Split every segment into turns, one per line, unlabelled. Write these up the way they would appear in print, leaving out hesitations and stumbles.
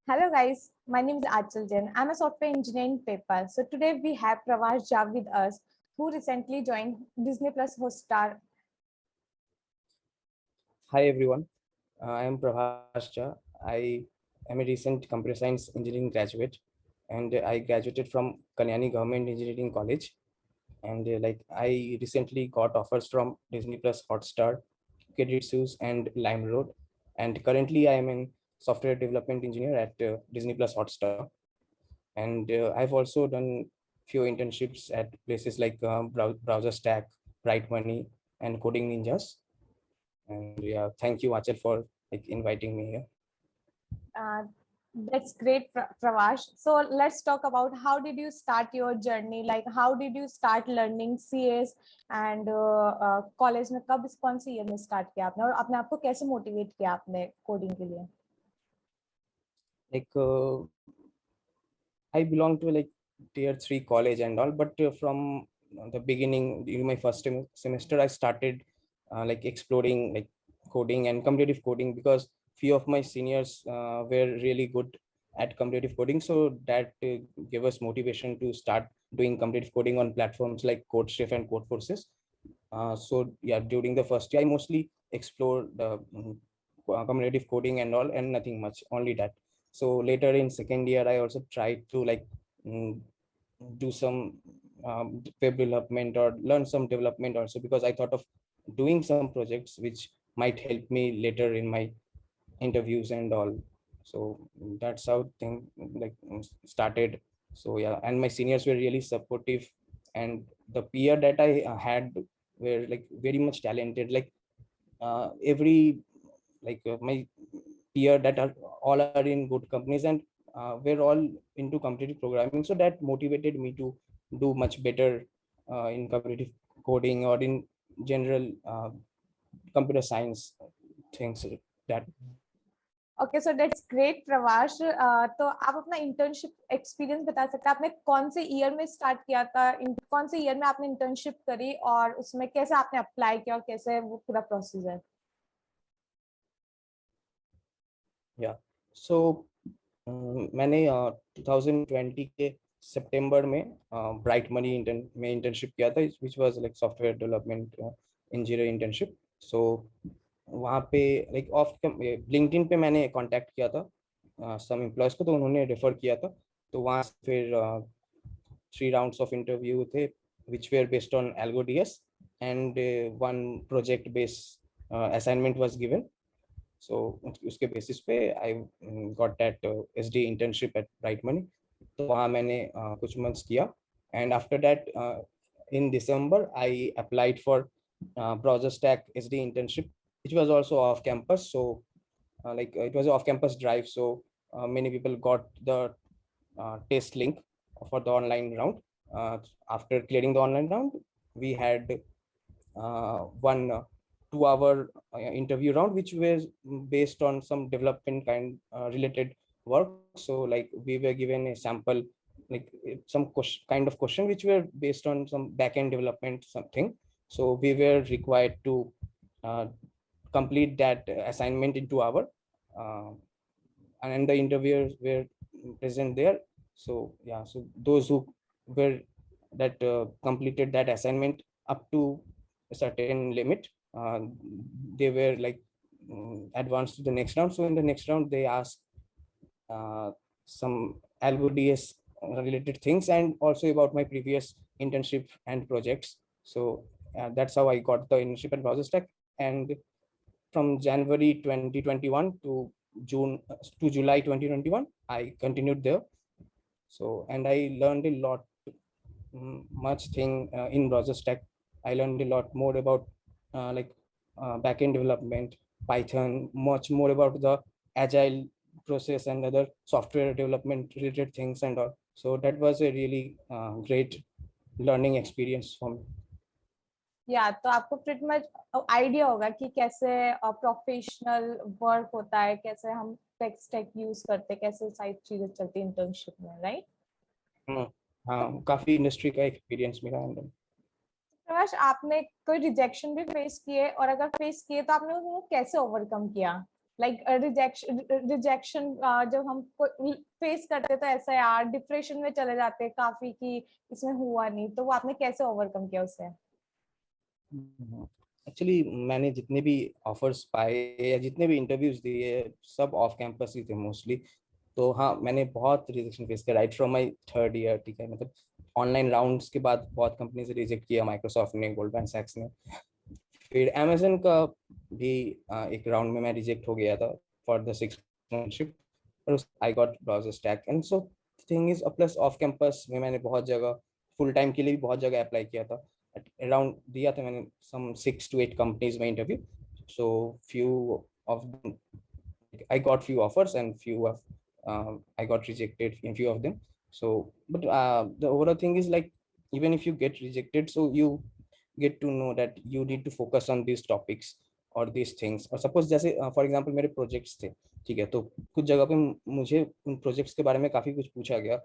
Hello guys, my name is Achal Jain. I'm a software engineer in PayPal. So today we have Pravash Jha with us, who recently joined Disney Plus Hotstar.
Hi everyone, I am Prabhas Jha. I am a recent computer science engineering graduate, and I graduated from Kalyani Government Engineering College. And I recently got offers from Disney Plus Hotstar, Credit Suisse, and Limeroad. And currently, I am in software development engineer at Disney Plus Hotstar. And I've also done few internships at places like Browser Stack, Bright Money, and Coding Ninjas. And yeah, thank you, Achal, for inviting me here.
Uh, that's great, Pravash. So let's talk about how did you start your journey? Like how did you start learning CS and college में कौन सी year में start किया आपने और अपने आप को कैसे मोटिवेट किया आपने कोडिंग के लिए?
Like I belong to tier 3 college and all, but from the beginning during my first semester I started exploring coding and competitive coding, because few of my seniors were really good at competitive coding, so that gave us motivation to start doing competitive coding on platforms like CodeChef and Codeforces. So yeah, during the first year I mostly explored the competitive coding and all, and nothing much, only that. So later in second year I also tried to mm, do some web development or learn some development also, because I thought of doing some projects which might help me later in my interviews and all. So that's how thing started. So yeah, and my seniors were really supportive, and the peer that I had were very much talented. Every my peer that are all are in good companies, and we're all into competitive programming, so that motivated me to do much better in competitive coding or in general computer science things that.
Okay so that's great Pravash तो आप अपना internship experience बता सकते हैं आपने कौन से year में स्टार्ट किया था कौन से ईयर में आपने इंटर्नशिप करी और उसमें कैसे आपने अप्लाई किया और कैसे वो पूरा प्रोसेस है
या सो मैंने 2020 के सितंबर में ब्राइट मनी में इंटर्नशिप किया था, which was like software development engineer internship. So वहाँ पे ऑफ लिंक्डइन पे मैंने कांटेक्ट किया था सम एम्प्लॉयज को, तो उन्होंने रेफर किया था. तो वहाँ से फिर 3 राउंड्स ऑफ इंटरव्यू थे, which were based on algo DS, and one project based assignment was given. So उसके बेसिस पे I got that SD internship at Bright Money. तो वहाँ मैंने कुछ मंथ्स किया, and after that in December I applied for Browser Stack SD internship, which was also off campus. So it was off campus drive, so many people got the test link for the online round. After clearing the online round, we had one 2-hour interview round, which was based on some development kind related work. So we were given a sample, some kind of question which were based on some backend development something. So we were required to complete that assignment in 2 hours, and the interviewers were present there. So yeah, so those who were that completed that assignment up to a certain limit, they were advanced to the next round. So in the next round they asked some AlgoDS related things, and also about my previous internship and projects. So that's how I got the internship at Browser Stack. And from January 2021 to July 2021, I continued there. So, and I learned a lot, much thing in Browser Stack. I learned a lot more about backend development, Python, much more about the agile process and other software development related things and all. So that was a really great learning experience for me.
या तो आपको pretty much idea होगा कि कैसे professional work होता है कैसे हम टेक स्टैक यूज करते हैं कैसे सारी चीजें चलती हैं इंटर्नशिप में राइट
हाँ, काफी इंडस्ट्री का एक्सपीरियंस मिला अंदर.
प्रकाश आपने कोई रिजेक्शन भी फेस किए और अगर फेस किए तो आपने उसको कैसे ओवरकम किया लाइक रिजेक्शन जब हम फेस करते तो ऐसा यार डिप्रेशन में चले जाते हैं काफी कि इसमें हुआ नहीं, तो वो आपने कैसे ओवरकम किया उससे?
एक्चुअली मैंने जितने भी ऑफर्स पाए या जितने भी इंटरव्यूज दिए सब ऑफ कैंपस ही थे मोस्टली। तो हाँ, मैंने बहुत रिजेक्शन फेस किया right from my third year. ठीक है, मतलब ऑनलाइन राउंड्स के बाद बहुत कंपनी से रिजेक्ट किया, माइक्रोसॉफ्ट ने, गोल्डमैन सैक्स ने। फिर अमेजन का भी एक राउंड में मैं रिजेक्ट हो गया था फॉर द 6 मंथशिप, पर I got browser stack. And so thing is plus off campus में मैंने बहुत जगह फुल टाइम के लिए भी बहुत जगह अप्लाई किया था। अराउंड दिया था मैंने सम 6 to 8 कंपनीज में interview. So few of them, I got few offers and few of I got rejected in few of them. So, but the overall thing is like even if you get rejected, so you get to know that you need to focus on these topics or these things. और suppose जैसे for example मेरे projects थे, ठीक है, तो कुछ जगह पे मुझे उन प्रोजेक्ट्स के बारे में काफी कुछ पूछा गया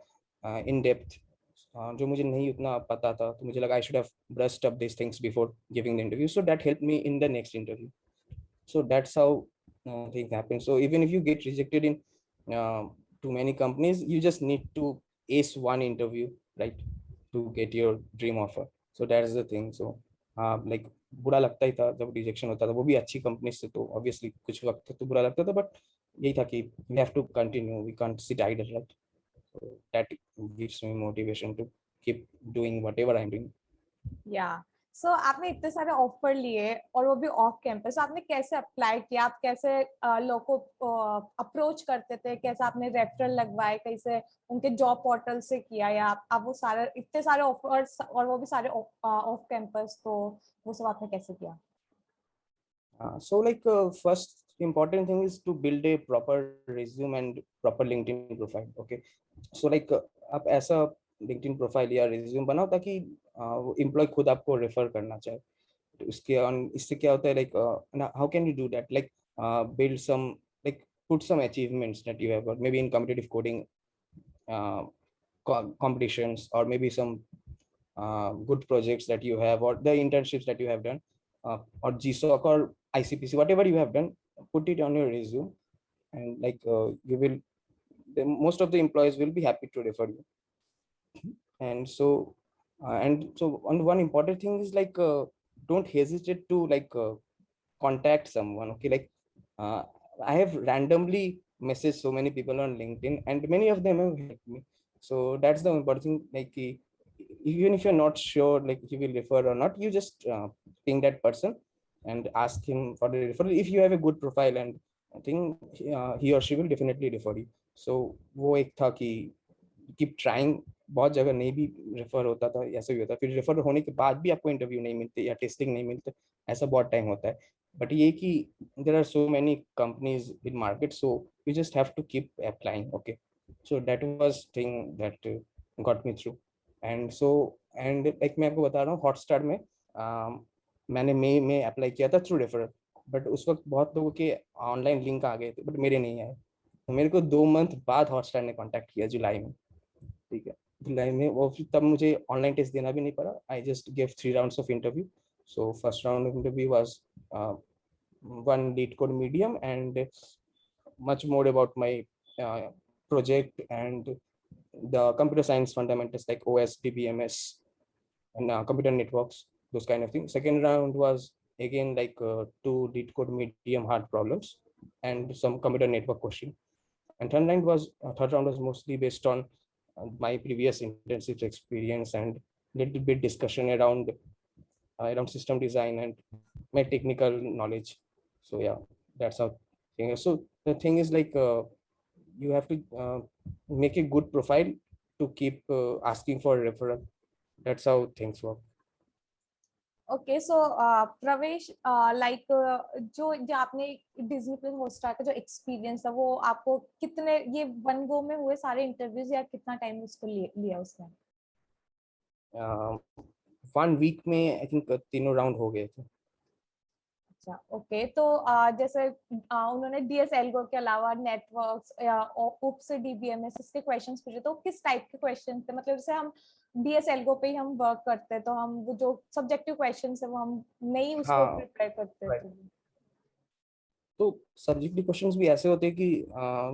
इन डेप्थ, जो मुझे नहीं उतना पता था। तो मुझे लगा I should have brushed up this things before giving the interview, so that help me in the next interview. So that's how things happen. So even if you get rejected in too many companies, you just need to ace one interview, right, to get your dream offer. So that's the thing. So like बुरा लगता ही था जब rejection होता था, वो भी अच्छी company से, तो ऑब्वियसली कुछ वक्त तो बुरा लगता था, बट यही था कि we have to continue, we can't sit idle, right? So that gives me motivation to keep doing whatever I'm doing.
या सो आपने इतने सारे ऑफर लिए और वो भी ऑफ कैंपस, आपने कैसे अप्लाई किया? आप कैसे लोगों को अप्रोच करते थे? कैसे आपने रेफरल लगवाए? कैसे उनके जॉब पोर्टल से किया? या आप वो सारे इतने सारे ऑफर्स और वो भी सारे ऑफ कैंपस, तो वो सब आपने कैसे किया?
So like first important thing is to build a proper resume and proper LinkedIn profile. Okay, so like आप ऐसा LinkedIn profile या resume बनाओ ताकि वो employee खुद आपको refer करना चाहे। तो इससे क्या होता है, like how can you do that, like build some, like put some achievements that you have got maybe in competitive coding uh, competitions, or maybe some good projects that you have, or the internships that you have done, or GSOC or ICPC, whatever you have done, put it on your resume. And like you will, most of the employees will be happy to refer you. And so on, one important thing is like don't hesitate to like contact someone. Okay, like uh, I have randomly messaged so many people on LinkedIn, and many of them have helped me. So that's the important thing, like even if you're not sure like he will refer or not, you just ping that person and ask him for the referral if you have a good profile, and I think he or she will definitely refer you. So वो एक था कि keep trying, बहुत जगह नहीं भी refer होता था, ऐसा भी होता, फिर रेफर होने के बाद भी आपको इंटरव्यू नहीं मिलते या टेस्टिंग नहीं मिलते, ऐसा बहुत टाइम होता है। बट ये कि there are so many companies in market, so you just have to keep applying. Okay, so that was thing that got me through. And like मैं आपको बता रहा हूँ, हॉटस्टार में मैंने मई में अप्लाई किया था थ्रू रेफरल, बट उस वक्त बहुत लोगों के ऑनलाइन लिंक आ गए थे बट मेरे नहीं आए। तो मेरे को 2 मंथ बाद हॉटस्टार ने कॉन्टैक्ट किया, जुलाई में। ठीक है, जुलाई में वो, तब मुझे ऑनलाइन टेस्ट देना भी नहीं पड़ा, I just give 3 rounds of interview. So first round of interview was one lead code medium, and much more about my project and the computer science fundamentals like OS, DBMS, and computer networks, those kind of things. Second round was again like 2 lead code medium hard problems and some computer network question. And third round was mostly based on my previous internship experience and little bit discussion around system design and my technical knowledge. So yeah, that's how thing is. So the thing is like you have to make a good profile to keep asking for a referral. That's how things work.
Okay so प्रवेश, like जो जो आपने Disney plus Hotstar का जो experience था, वो आपको कितने, ये वन गो में हुए सारे इंटरव्यूज, या कितना टाइम उसको लिया उसने?
1 week में आई थिंक 3 राउंड हो गए थे.
अच्छा ओके, तो जैसे उन्होंने डीएसएलगो के अलावा नेटवर्क्स या उप से डीबीएमएस इसके क्वेश्चंस पूछे, तो किस टाइप के क्वेश्चन थे? मतलब जैसे हम डीएसएलगो पे ही हम वर्क करते हैं, तो हम वो जो सब्जेक्टिव क्वेश्चंस है वो हम नहीं उसको
हाँ,
प्रिपेयर करते
right.
थे।
तो सब्जेक्टिव क्वेश्चंस भी ऐसे होते हैं कि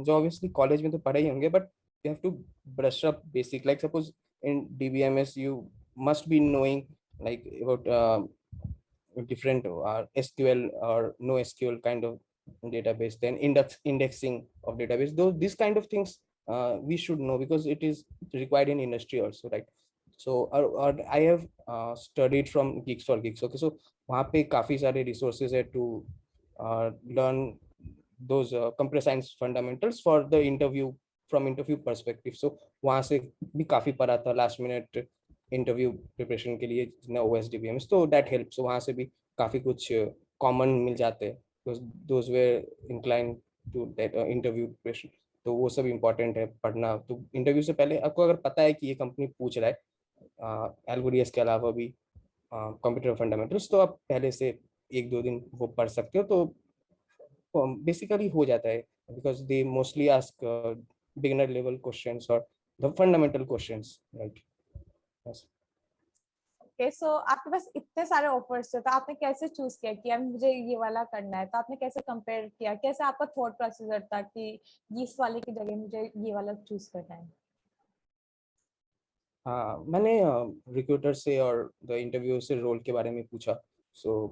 जो ऑब्वियसली कॉलेज में तो पढ़े ही होंगे, but you have to brush up basic, like suppose in DBMS you must be knowing like about different SQL or no SQL kind of database, then indexing of database. Those these kind of things we should know because it is required in industry also, right? So I have studied from Geeks for Geeks. Okay, so वहाँ पे काफी सारे resources है to learn those computer science fundamentals for the interview from interview perspective. So वहाँ से भी काफी पढ़ा था last minute इंटरव्यू प्रिपरेशन के लिए OSDBMS, तो दैट हेल्प्स। वहाँ से भी काफ़ी कुछ कॉमन मिल जाते हैं, those were incline to that interview preparation. तो वो सब इम्पोर्टेंट है पढ़ना। तो इंटरव्यू से पहले आपको अगर पता है कि ये कंपनी पूछ रहा है एल्गोरिथम्स के अलावा भी कंप्यूटर फंडामेंटल्स, तो आप पहले से 1-2 दिन वो पढ़ सकते हो, तो बेसिकली हो जाता है because they mostly ask beginner level questions और the fundamental questions, right?
Okay, so आपके पास इतने सारे ऑफर्स थे, तो आपने कैसे चूज किया कि यार मुझे ये वाला करना है? तो आपने कैसे कंपेयर किया, कैसे आपका थॉट प्रोसीजर था कि इस वाले की जगह मुझे ये वाला चूज करना है?
हाँ, मैंने रिक्रूटर से और द इंटरव्यू से रोल के बारे में पूछा। सो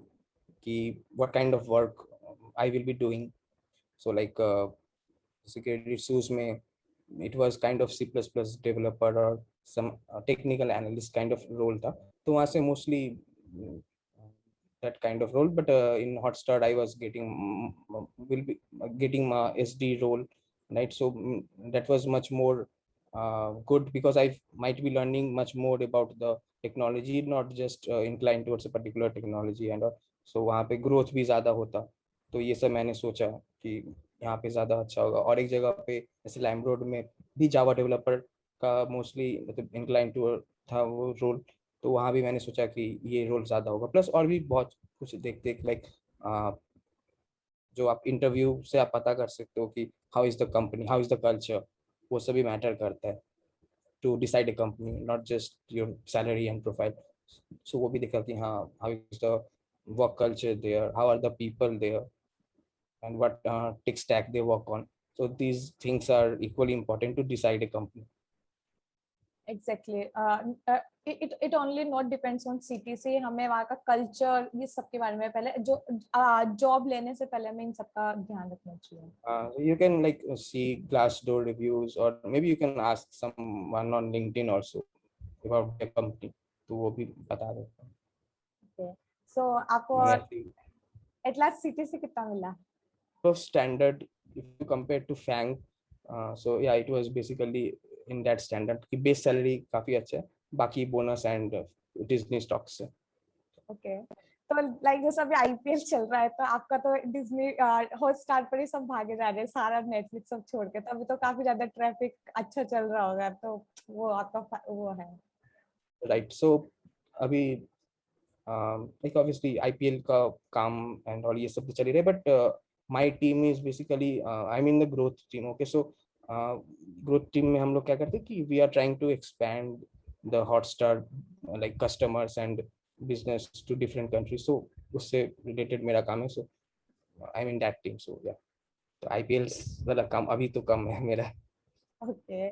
कि what kind of work I will be doing. So like security shoes में it was kind of C++ developer और some technical analyst kind of role था। तो वहाँ से mostly that kind of role, but in Hotstar I was will be getting my SD role, right? So that was much more good because I might be learning much more about the technology, not just inclined towards a particular technology and so वहाँ पे growth भी ज़्यादा होता। तो ये सब मैंने सोचा कि यहाँ पे ज़्यादा अच्छा होगा। और एक जगह पे जैसे लाइमरोड में भी जावा डेवलपर का मोस्टली मतलब इंक्लाइन टू था वो रोल, तो वहाँ भी मैंने सोचा कि ये रोल ज़्यादा होगा। प्लस और भी बहुत कुछ देखते लाइक जो आप इंटरव्यू से आप पता कर सकते हो कि how is the company, how is the culture, वो सभी मैटर करता है to decide a company, not just your salary and profile. So वो भी देखा कि हाँ how is the work culture there, how are the people there and what tech stack they work on. So these things are equally important to decide a company.
Exactly, it only not depends on CTC, हमें वहाँ का culture ये सब के बारे में पहले जो जॉब लेने से पहले हमें इन सब का ध्यान रखना चाहिए।
So you can like see Glassdoor reviews or maybe you can ask someone on LinkedIn also about the company, तो वो भी बता देता हूँ।
ओके, सो आपको एट लास्ट CTC कितना मिला?
So standard if you compare to FANG, so yeah it was basically in that standard कि base salary काफी अच्छा है, बाकी bonus and Disney stocks है।
ओके, तो लाइक जैसे अभी IPL चल रहा है, तो आपका तो डिज्नी हॉटस्टार पर ही सब भागे जा रहे हैं, सारा नेटफ्लिक्स सब छोड़ के, तो अभी तो काफी ज्यादा ट्रैफिक अच्छा चल रहा होगा, तो वो आपका वो है।
राइट, सो अभी like obviously IPL का काम and all ये सब तो चल ही रहे, but my team is basically I'm in the growth team. Okay, so growth team में हम लोग क्या करते हैं कि we are trying to expand the Hotstar like customers and business to different countries. So उससे related मेरा काम है, so I'm in that team. So yeah, तो IPL वाला काम अभी तो कम है मेरा।
Okay,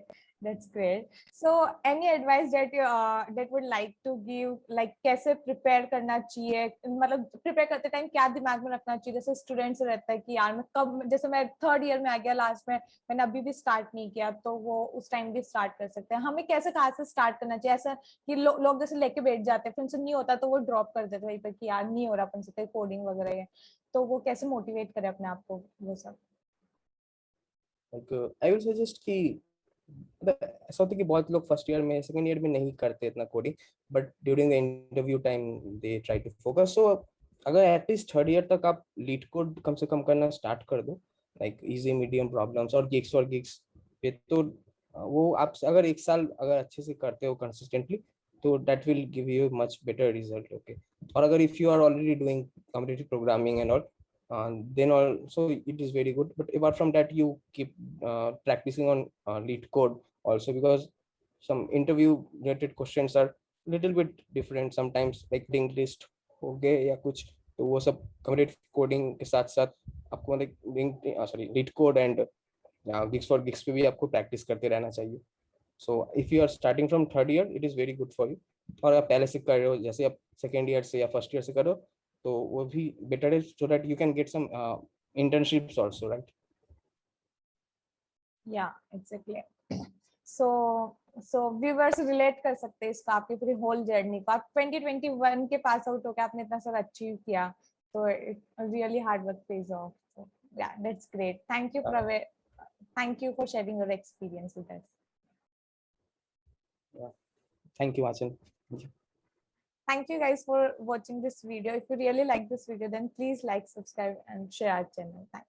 that's great. So, any advice that you that would like to give, like कैसे prepare करना चाहिए, मतलब prepare करते टाइम क्या दिमाग में रखना चाहिए? जैसे स्टूडेंट्स रहता है कि यार मैं कब, जैसे मैं 3rd ईयर में आ गया लास्ट में, मैंने अभी भी स्टार्ट नहीं किया, तो वो उस टाइम भी स्टार्ट कर सकते हैं। हमें कैसे कहाँ से स्टार्ट करना चाहिए? ऐसा कि लोग जैसे लेके बैठ जाते हैं, फिर उनसे नहीं होता तो वो ड्रॉप कर देते हैं वहीं पर कि यार नहीं हो रहा अपन से, कोडिंग वगैरह है, तो वो कैसे मोटिवेट करें अपने आप को, वो सब?
like I will suggest कि ऐसा होता है कि बहुत लोग फर्स्ट ईयर में सेकंड ईयर में नहीं करते इतना coding, but during the interview time they try to focus. So अगर एटलीस्ट 3rd ईयर तक आप लीड कोड कम से कम करना स्टार्ट कर दो, लाइक इजी मीडियम प्रॉब्लम्स और गिग्स पे, तो वो आप अगर 1 साल अगर अच्छे से करते हो कंसिस्टेंटली, तो that will give you much better result. Okay, और अगर if you are already doing competitive programming and all, then also it is very good, but apart from that you keep practicing on lead code also, because some interview related questions are little bit different sometimes, like linked list हो गए या कुछ, तो वो सब competitive coding के साथ साथ आपको मतलब sorry LeetCode and GeeksforGeeks पे भी आपको प्रैक्टिस करते रहना चाहिए. So if you are starting from third year it is very good for you. और आप पहले से कर रहे हो, जैसे आप सेकेंड ईयर से या फर्स्ट ईयर से कर रहे हो, तो वो भी बेटर है, so that you can get some internships also, right?
या एग्जैक्टली. सो व्यूवर्स रिलेट कर सकते हैं इसको, आपकी पूरी होल जर्नी को. आप 2021 के पास आउट होकर आपने इतना सारा अचीव किया, तो it really hard work page of. So yeah, that's great. Thank you,
Yeah.
Praveen. Thank you for sharing your experience with us.
Yeah. Thank you, Achal.
Thank you guys for watching this video. If you really like this video, then please like, subscribe and share our channel. Thanks.